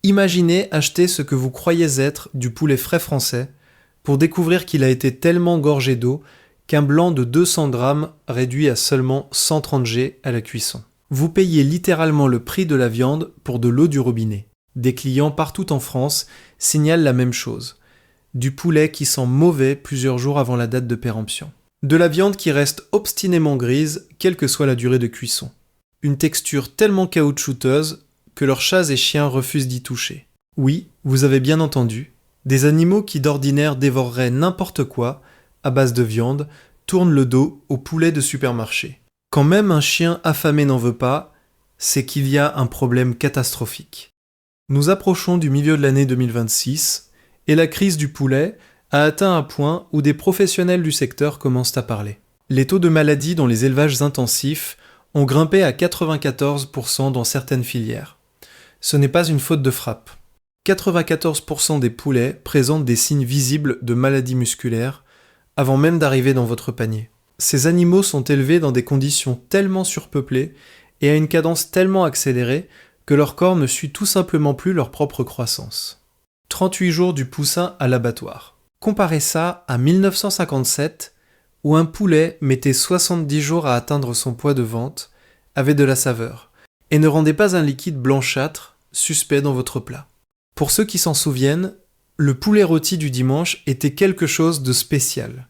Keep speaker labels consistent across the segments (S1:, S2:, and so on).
S1: Imaginez acheter ce que vous croyez être du poulet frais français pour découvrir qu'il a été tellement gorgé d'eau qu'un blanc de 200 grammes réduit à seulement 130 G à la cuisson. Vous payez littéralement le prix de la viande pour de l'eau du robinet. Des clients partout en France signalent la même chose. Du poulet qui sent mauvais plusieurs jours avant la date de péremption. De la viande qui reste obstinément grise, quelle que soit la durée de cuisson. Une texture tellement caoutchouteuse que leurs chats et chiens refusent d'y toucher. Oui, vous avez bien entendu, des animaux qui d'ordinaire dévoreraient n'importe quoi, à base de viande, tournent le dos au poulet de supermarché. Quand même un chien affamé n'en veut pas, c'est qu'il y a un problème catastrophique. Nous approchons du milieu de l'année 2026 et la crise du poulet a atteint un point où des professionnels du secteur commencent à parler. Les taux de maladies dans les élevages intensifs ont grimpé à 94% dans certaines filières. Ce n'est pas une faute de frappe. 94% des poulets présentent des signes visibles de maladies musculaires avant même d'arriver dans votre panier. Ces animaux sont élevés dans des conditions tellement surpeuplées et à une cadence tellement accélérée que leur corps ne suit tout simplement plus leur propre croissance. 38 jours du poussin à l'abattoir. Comparez ça à 1957, où un poulet mettait 70 jours à atteindre son poids de vente, avait de la saveur, et ne rendait pas un liquide blanchâtre, suspect dans votre plat. Pour ceux qui s'en souviennent, le poulet rôti du dimanche était quelque chose de spécial.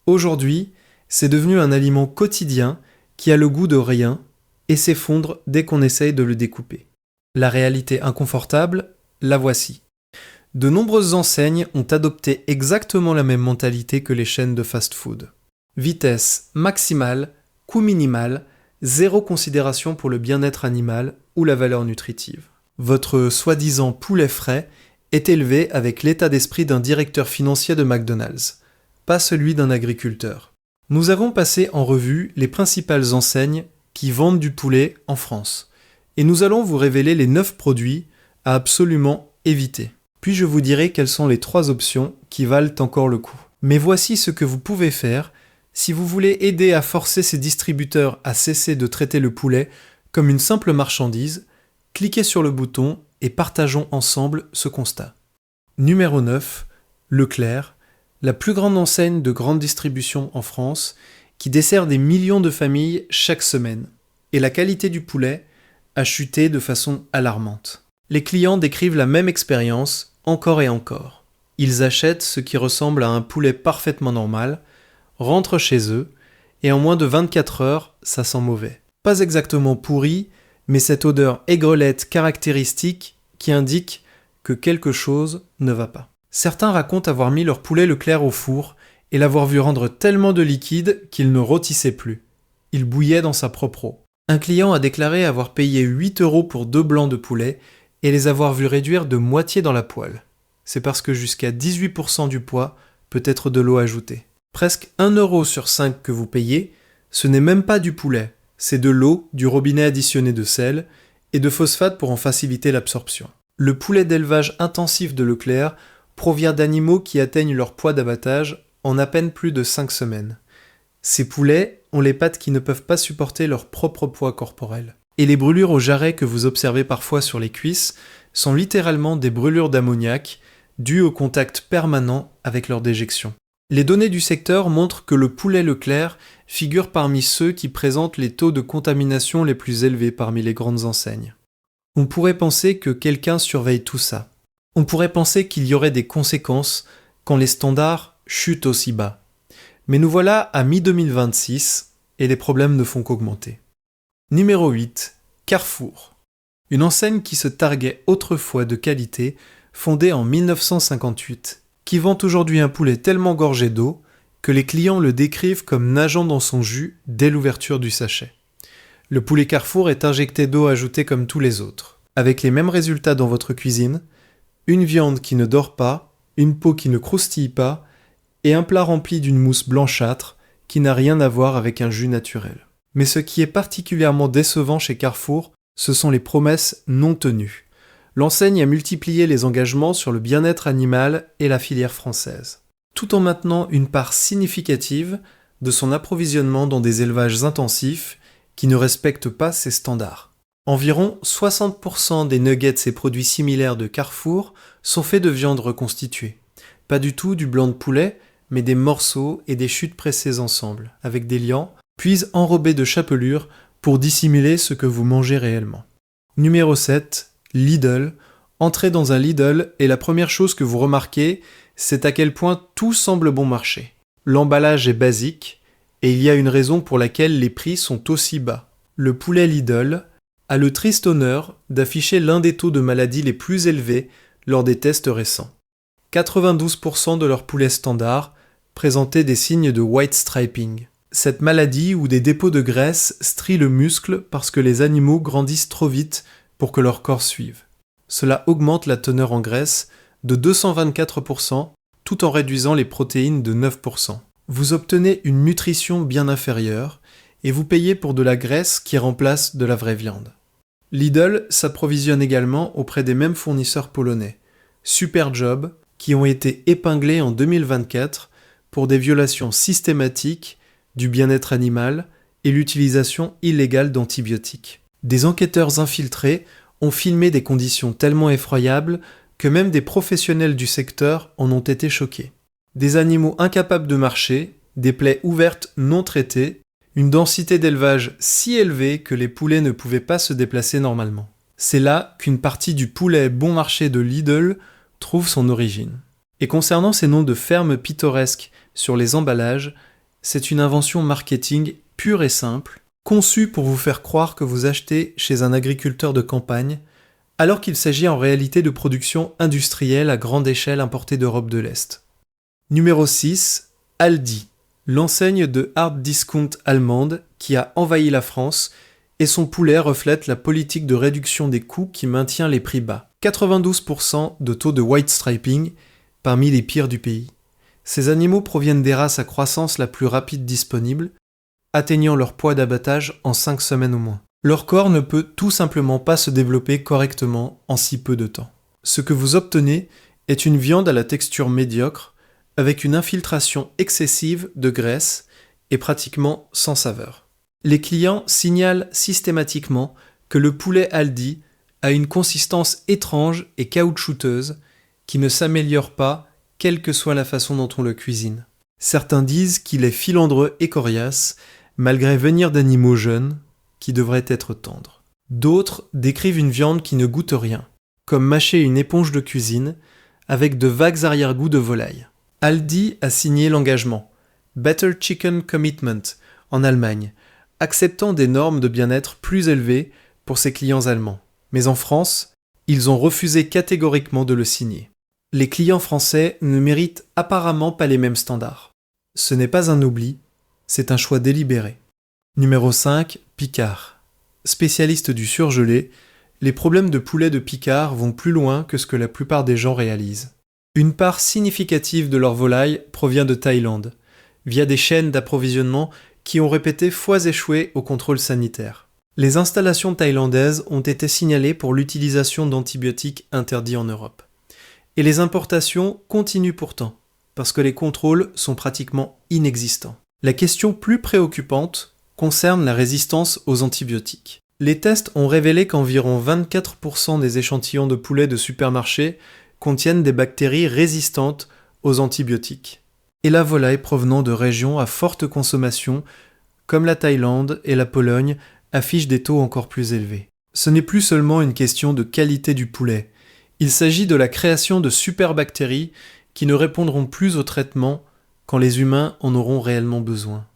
S1: Aujourd'hui, c'est devenu un aliment quotidien qui a le goût de rien et s'effondre dès qu'on essaye de le découper. La réalité inconfortable, la voici. De nombreuses enseignes ont adopté exactement la même mentalité que les chaînes de fast-food. Vitesse maximale, coût minimal, zéro considération pour le bien-être animal ou la valeur nutritive. Votre soi-disant poulet frais est élevé avec l'état d'esprit d'un directeur financier de McDonald's, pas celui d'un agriculteur. Nous avons passé en revue les principales enseignes qui vendent du poulet en France, et nous allons vous révéler les 9 produits à absolument éviter. Puis je vous dirai quelles sont les 3 options qui valent encore le coup. Mais voici ce que vous pouvez faire si vous voulez aider à forcer ces distributeurs à cesser de traiter le poulet comme une simple marchandise. Cliquez sur le bouton et partageons ensemble ce constat. Numéro 9, Leclerc, la plus grande enseigne de grande distribution en France, qui dessert des millions de familles chaque semaine. Et la qualité du poulet a chuté de façon alarmante. Les clients décrivent la même expérience encore et encore. Ils achètent ce qui ressemble à un poulet parfaitement normal, rentrent chez eux, et en moins de 24 heures, ça sent mauvais. Pas exactement pourri, mais cette odeur aigrelette caractéristique qui indique que quelque chose ne va pas. Certains racontent avoir mis leur poulet Leclerc au four et l'avoir vu rendre tellement de liquide qu'il ne rôtissait plus. Il bouillait dans sa propre eau. Un client a déclaré avoir payé 8 € pour 2 blancs de poulet et les avoir vus réduire de moitié dans la poêle. C'est parce que jusqu'à 18% du poids peut être de l'eau ajoutée. Presque 1 € sur 5 que vous payez, ce n'est même pas du poulet, c'est de l'eau, du robinet additionné de sel et de phosphate pour en faciliter l'absorption. Le poulet d'élevage intensif de Leclerc provient d'animaux qui atteignent leur poids d'abattage en à peine plus de 5 semaines. Ces poulets ont les pattes qui ne peuvent pas supporter leur propre poids corporel. Et les brûlures au jarret que vous observez parfois sur les cuisses sont littéralement des brûlures d'ammoniac dues au contact permanent avec leur déjection. Les données du secteur montrent que le poulet Leclerc figure parmi ceux qui présentent les taux de contamination les plus élevés parmi les grandes enseignes. On pourrait penser que quelqu'un surveille tout ça. On pourrait penser qu'il y aurait des conséquences quand les standards chutent aussi bas. Mais nous voilà à mi-2026 et les problèmes ne font qu'augmenter. Numéro 8, Carrefour. Une enseigne qui se targuait autrefois de qualité, fondée en 1958, qui vend aujourd'hui un poulet tellement gorgé d'eau que les clients le décrivent comme nageant dans son jus dès l'ouverture du sachet. Le poulet Carrefour est injecté d'eau ajoutée comme tous les autres, avec les mêmes résultats dans votre cuisine, une viande qui ne dort pas, une peau qui ne croustille pas, et un plat rempli d'une mousse blanchâtre qui n'a rien à voir avec un jus naturel. Mais ce qui est particulièrement décevant chez Carrefour, ce sont les promesses non tenues. L'enseigne a multiplié les engagements sur le bien-être animal et la filière française, tout en maintenant une part significative de son approvisionnement dans des élevages intensifs qui ne respectent pas ces standards. Environ 60% des nuggets et produits similaires de Carrefour sont faits de viande reconstituée. Pas du tout du blanc de poulet, mais des morceaux et des chutes pressées ensemble, avec des liants, puis enrobés de chapelure pour dissimuler ce que vous mangez réellement. Numéro 7, Lidl. Entrez dans un Lidl et la première chose que vous remarquez, c'est à quel point tout semble bon marché. L'emballage est basique et il y a une raison pour laquelle les prix sont aussi bas. Le poulet Lidl a le triste honneur d'afficher l'un des taux de maladie les plus élevés lors des tests récents. 92% de leurs poulets standards présentaient des signes de white striping. Cette maladie où des dépôts de graisse strient le muscle parce que les animaux grandissent trop vite pour que leur corps suive. Cela augmente la teneur en graisse de 224% tout en réduisant les protéines de 9%. Vous obtenez une nutrition bien inférieure et vous payez pour de la graisse qui remplace de la vraie viande. Lidl s'approvisionne également auprès des mêmes fournisseurs polonais, Superjob, qui ont été épinglés en 2024 pour des violations systématiques du bien-être animal et l'utilisation illégale d'antibiotiques. Des enquêteurs infiltrés ont filmé des conditions tellement effroyables que même des professionnels du secteur en ont été choqués. Des animaux incapables de marcher, des plaies ouvertes non traitées, une densité d'élevage si élevée que les poulets ne pouvaient pas se déplacer normalement. C'est là qu'une partie du poulet bon marché de Lidl trouve son origine. Et concernant ces noms de fermes pittoresques sur les emballages, c'est une invention marketing pure et simple, conçue pour vous faire croire que vous achetez chez un agriculteur de campagne, alors qu'il s'agit en réalité de production industrielle à grande échelle importée d'Europe de l'Est. Numéro 6, Aldi, l'enseigne de hard discount allemande qui a envahi la France et son poulet reflète la politique de réduction des coûts qui maintient les prix bas. 92% de taux de white striping, parmi les pires du pays. Ces animaux proviennent des races à croissance la plus rapide disponible, atteignant leur poids d'abattage en 5 semaines au moins. Leur corps ne peut tout simplement pas se développer correctement en si peu de temps. Ce que vous obtenez est une viande à la texture médiocre, avec une infiltration excessive de graisse et pratiquement sans saveur. Les clients signalent systématiquement que le poulet Aldi a une consistance étrange et caoutchouteuse qui ne s'améliore pas quelle que soit la façon dont on le cuisine. Certains disent qu'il est filandreux et coriace, malgré venir d'animaux jeunes qui devraient être tendres. D'autres décrivent une viande qui ne goûte rien, comme mâcher une éponge de cuisine avec de vagues arrière-goûts de volaille. Aldi a signé l'engagement Better Chicken Commitment en Allemagne, acceptant des normes de bien-être plus élevées pour ses clients allemands. Mais en France, ils ont refusé catégoriquement de le signer. Les clients français ne méritent apparemment pas les mêmes standards. Ce n'est pas un oubli, c'est un choix délibéré. Numéro 5, Picard. Spécialiste du surgelé, les problèmes de poulet de Picard vont plus loin que ce que la plupart des gens réalisent. Une part significative de leur volaille provient de Thaïlande, via des chaînes d'approvisionnement qui ont répété fois échouées au contrôle sanitaire. Les installations thaïlandaises ont été signalées pour l'utilisation d'antibiotiques interdits en Europe. Et les importations continuent pourtant, parce que les contrôles sont pratiquement inexistants. La question plus préoccupante concerne la résistance aux antibiotiques. Les tests ont révélé qu'environ 24% des échantillons de poulet de supermarché contiennent des bactéries résistantes aux antibiotiques. Et la volaille provenant de régions à forte consommation, comme la Thaïlande et la Pologne, affiche des taux encore plus élevés. Ce n'est plus seulement une question de qualité du poulet, il s'agit de la création de superbactéries qui ne répondront plus au traitement quand les humains en auront réellement besoin.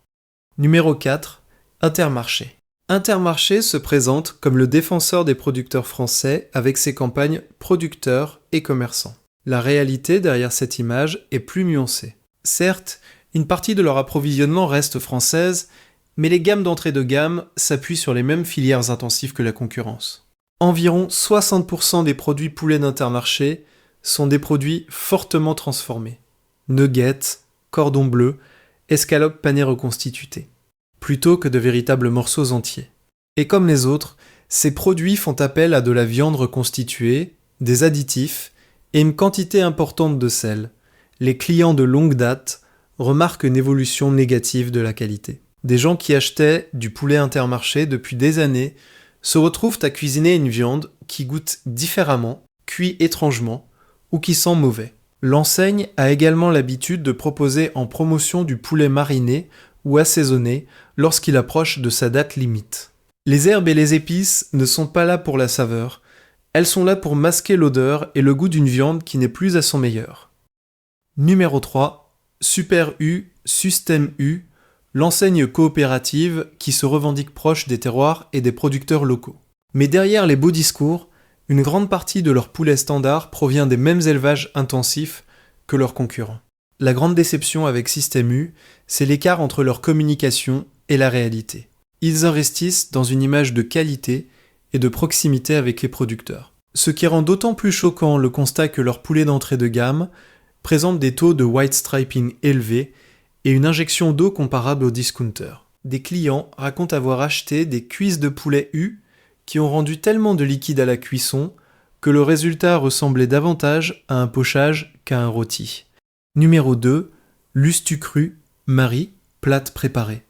S1: Numéro 4, Intermarché. Intermarché se présente comme le défenseur des producteurs français avec ses campagnes producteurs et commerçants. La réalité derrière cette image est plus nuancée. Certes, une partie de leur approvisionnement reste française, mais les gammes d'entrée de gamme s'appuient sur les mêmes filières intensives que la concurrence. Environ 60% des produits poulets d'Intermarché sont des produits fortement transformés. Nuggets, cordon bleu, escalopes panées reconstituées, plutôt que de véritables morceaux entiers. Et comme les autres, ces produits font appel à de la viande reconstituée, des additifs et une quantité importante de sel. Les clients de longue date remarquent une évolution négative de la qualité. Des gens qui achetaient du poulet Intermarché depuis des années se retrouvent à cuisiner une viande qui goûte différemment, cuit étrangement ou qui sent mauvais. L'enseigne a également l'habitude de proposer en promotion du poulet mariné ou assaisonné lorsqu'il approche de sa date limite. Les herbes et les épices ne sont pas là pour la saveur, elles sont là pour masquer l'odeur et le goût d'une viande qui n'est plus à son meilleur. Numéro 3, Super U, Système U, l'enseigne coopérative qui se revendique proche des terroirs et des producteurs locaux. Mais derrière les beaux discours, une grande partie de leur poulet standard provient des mêmes élevages intensifs que leurs concurrents. La grande déception avec Système U, c'est l'écart entre leur communication et la réalité. Ils investissent dans une image de qualité et de proximité avec les producteurs. Ce qui rend d'autant plus choquant le constat que leurs poulets d'entrée de gamme présentent des taux de white striping élevés et une injection d'eau comparable aux discounters. Des clients racontent avoir acheté des cuisses de poulet U qui ont rendu tellement de liquide à la cuisson que le résultat ressemblait davantage à un pochage qu'à un rôti. Numéro 2, Lustucru, Marie, plate préparée.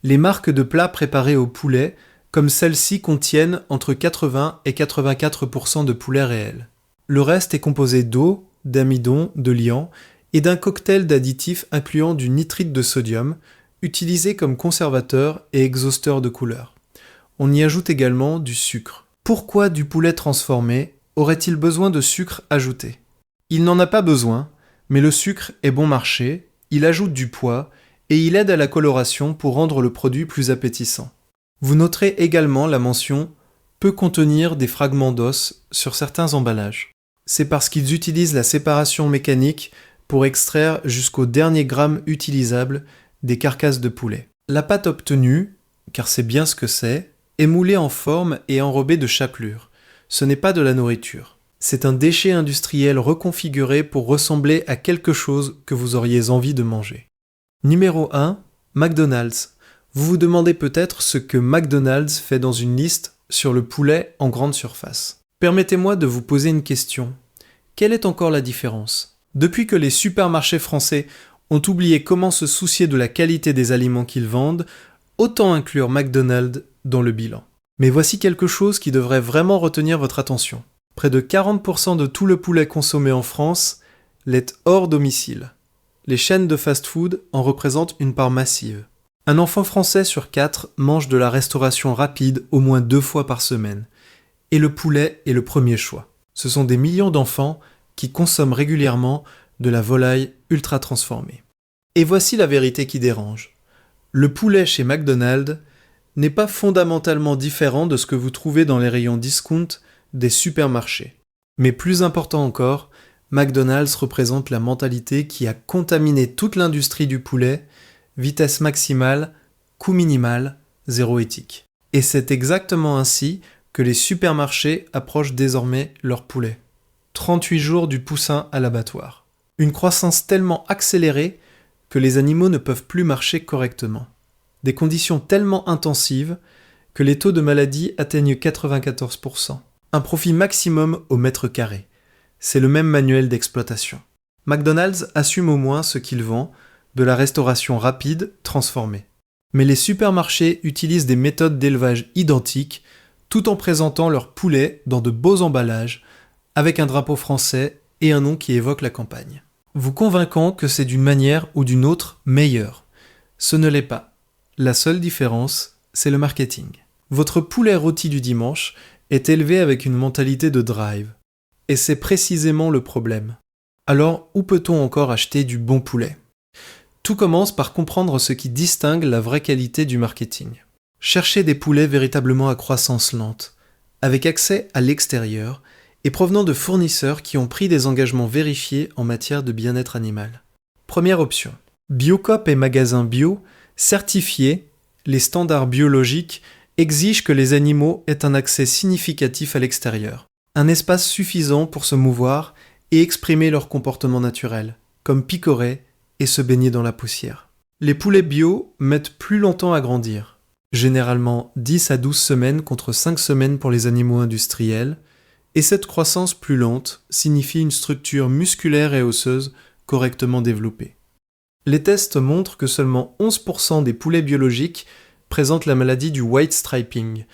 S1: Les marques de plats préparés au poulet, comme celle-ci, contiennent entre 80 et 84% de poulet réel. Le reste est composé d'eau, d'amidon, de liant et d'un cocktail d'additifs incluant du nitrite de sodium, utilisé comme conservateur et exhausteur de couleur. On y ajoute également du sucre. Pourquoi du poulet transformé aurait-il besoin de sucre ajouté ? Il n'en a pas besoin, mais le sucre est bon marché, il ajoute du poids et il aide à la coloration pour rendre le produit plus appétissant. Vous noterez également la mention « peut contenir des fragments d'os » sur certains emballages. C'est parce qu'ils utilisent la séparation mécanique pour extraire jusqu'au dernier gramme utilisable des carcasses de poulet. La pâte obtenue, car c'est bien ce que c'est, est moulée en forme et enrobée de chapelure. Ce n'est pas de la nourriture. C'est un déchet industriel reconfiguré pour ressembler à quelque chose que vous auriez envie de manger. Numéro 1, McDonald's. Vous vous demandez peut-être ce que McDonald's fait dans une liste sur le poulet en grande surface. Permettez-moi de vous poser une question. Quelle est encore la différence ? Depuis que les supermarchés français ont oublié comment se soucier de la qualité des aliments qu'ils vendent, autant inclure McDonald's dans le bilan. Mais voici quelque chose qui devrait vraiment retenir votre attention. Près de 40% de tout le poulet consommé en France l'est hors domicile. Les chaînes de fast-food en représentent une part massive. Un enfant français sur 4 mange de la restauration rapide au moins 2 fois par semaine. Et le poulet est le premier choix. Ce sont des millions d'enfants qui consomment régulièrement de la volaille ultra transformée. Et voici la vérité qui dérange. Le poulet chez McDonald's n'est pas fondamentalement différent de ce que vous trouvez dans les rayons discount des supermarchés. Mais plus important encore, McDonald's représente la mentalité qui a contaminé toute l'industrie du poulet, vitesse maximale, coût minimal, zéro éthique. Et c'est exactement ainsi que les supermarchés approchent désormais leur poulet. 38 jours du poussin à l'abattoir. Une croissance tellement accélérée que les animaux ne peuvent plus marcher correctement. Des conditions tellement intensives que les taux de maladie atteignent 94%. Un profit maximum au mètre carré. C'est le même manuel d'exploitation. McDonald's assume au moins ce qu'il vend, de la restauration rapide transformée. Mais les supermarchés utilisent des méthodes d'élevage identiques tout en présentant leur poulet dans de beaux emballages avec un drapeau français et un nom qui évoque la campagne. Vous convainquant que c'est d'une manière ou d'une autre meilleur. Ce ne l'est pas. La seule différence, c'est le marketing. Votre poulet rôti du dimanche est élevé avec une mentalité de drive. Et c'est précisément le problème. Alors, où peut-on encore acheter du bon poulet ? Tout commence par comprendre ce qui distingue la vraie qualité du marketing. Cherchez des poulets véritablement à croissance lente, avec accès à l'extérieur et provenant de fournisseurs qui ont pris des engagements vérifiés en matière de bien-être animal. Première option. Biocoop et magasins bio, certifiés, les standards biologiques exigent que les animaux aient un accès significatif à l'extérieur, un espace suffisant pour se mouvoir et exprimer leur comportement naturel, comme picorer et se baigner dans la poussière. Les poulets bio mettent plus longtemps à grandir, généralement 10 à 12 semaines contre 5 semaines pour les animaux industriels, et cette croissance plus lente signifie une structure musculaire et osseuse correctement développée. Les tests montrent que seulement 11% des poulets biologiques présentent la maladie du white striping,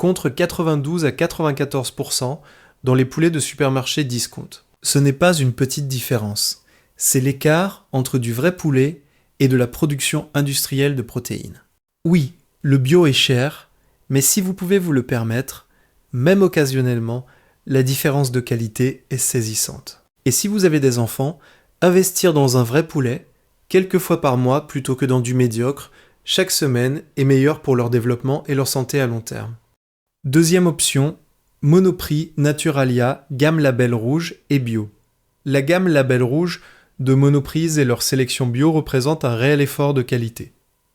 S1: contre 92 à 94% dans les poulets de supermarché discount. Ce n'est pas une petite différence, c'est l'écart entre du vrai poulet et de la production industrielle de protéines. Oui, le bio est cher, mais si vous pouvez vous le permettre, même occasionnellement, la différence de qualité est saisissante. Et si vous avez des enfants, investir dans un vrai poulet, quelques fois par mois plutôt que dans du médiocre, chaque semaine est meilleur pour leur développement et leur santé à long terme. Deuxième option, Monoprix Naturalia gamme Label Rouge et bio. La gamme Label Rouge de Monoprix et leur sélection bio représente un réel effort de qualité.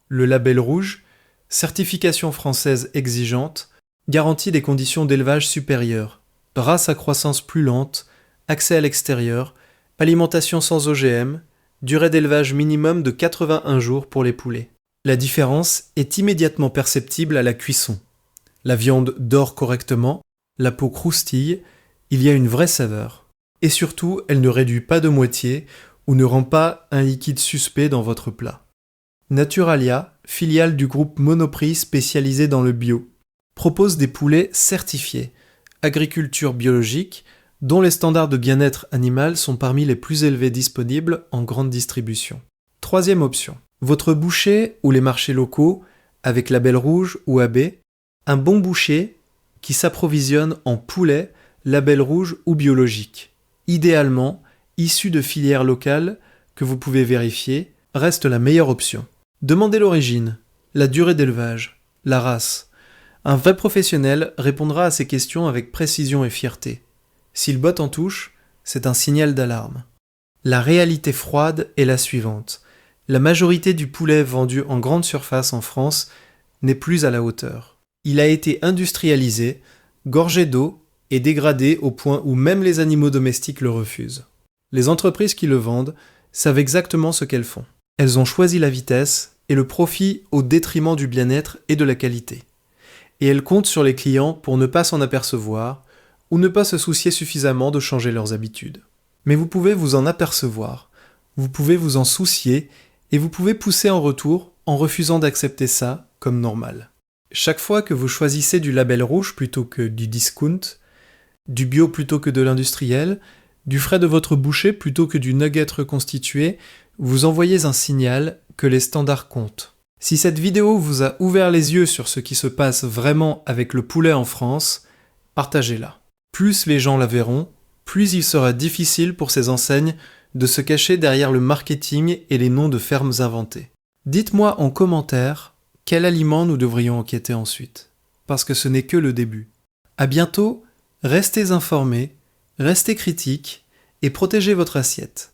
S1: Le Label Rouge, certification française exigeante, garantit des conditions d'élevage supérieures, race à croissance plus lente, accès à l'extérieur, alimentation sans OGM, durée d'élevage minimum de 81 jours pour les poulets. La différence est immédiatement perceptible à la cuisson. La viande dort correctement, la peau croustille, il y a une vraie saveur. Et surtout, elle ne réduit pas de moitié ou ne rend pas un liquide suspect dans votre plat. Naturalia, filiale du groupe Monoprix spécialisé dans le bio, propose des poulets certifiés, agriculture biologique, dont les standards de bien-être animal sont parmi les plus élevés disponibles en grande distribution. Troisième option, votre boucher ou les marchés locaux, avec Label Rouge ou AB, un bon boucher qui s'approvisionne en poulet, Label Rouge ou biologique. Idéalement, issu de filières locales que vous pouvez vérifier, reste la meilleure option. Demandez l'origine, la durée d'élevage, la race. Un vrai professionnel répondra à ces questions avec précision et fierté. S'il botte en touche, c'est un signal d'alarme. La réalité froide est la suivante. La majorité du poulet vendu en grande surface en France n'est plus à la hauteur. Il a été industrialisé, gorgé d'eau et dégradé au point où même les animaux domestiques le refusent. Les entreprises qui le vendent savent exactement ce qu'elles font. Elles ont choisi la vitesse et le profit au détriment du bien-être et de la qualité. Et elles comptent sur les clients pour ne pas s'en apercevoir ou ne pas se soucier suffisamment de changer leurs habitudes. Mais vous pouvez vous en apercevoir, vous pouvez vous en soucier et vous pouvez pousser en retour en refusant d'accepter ça comme normal. Chaque fois que vous choisissez du Label Rouge plutôt que du discount, du bio plutôt que de l'industriel, du frais de votre boucher plutôt que du nugget reconstitué, vous envoyez un signal que les standards comptent. Si cette vidéo vous a ouvert les yeux sur ce qui se passe vraiment avec le poulet en France, partagez-la. Plus les gens la verront, plus il sera difficile pour ces enseignes de se cacher derrière le marketing et les noms de fermes inventées. Dites-moi en commentaire quel aliment nous devrions enquêter ensuite, parce que ce n'est que le début. À bientôt, restez informés, restez critiques et protégez votre assiette.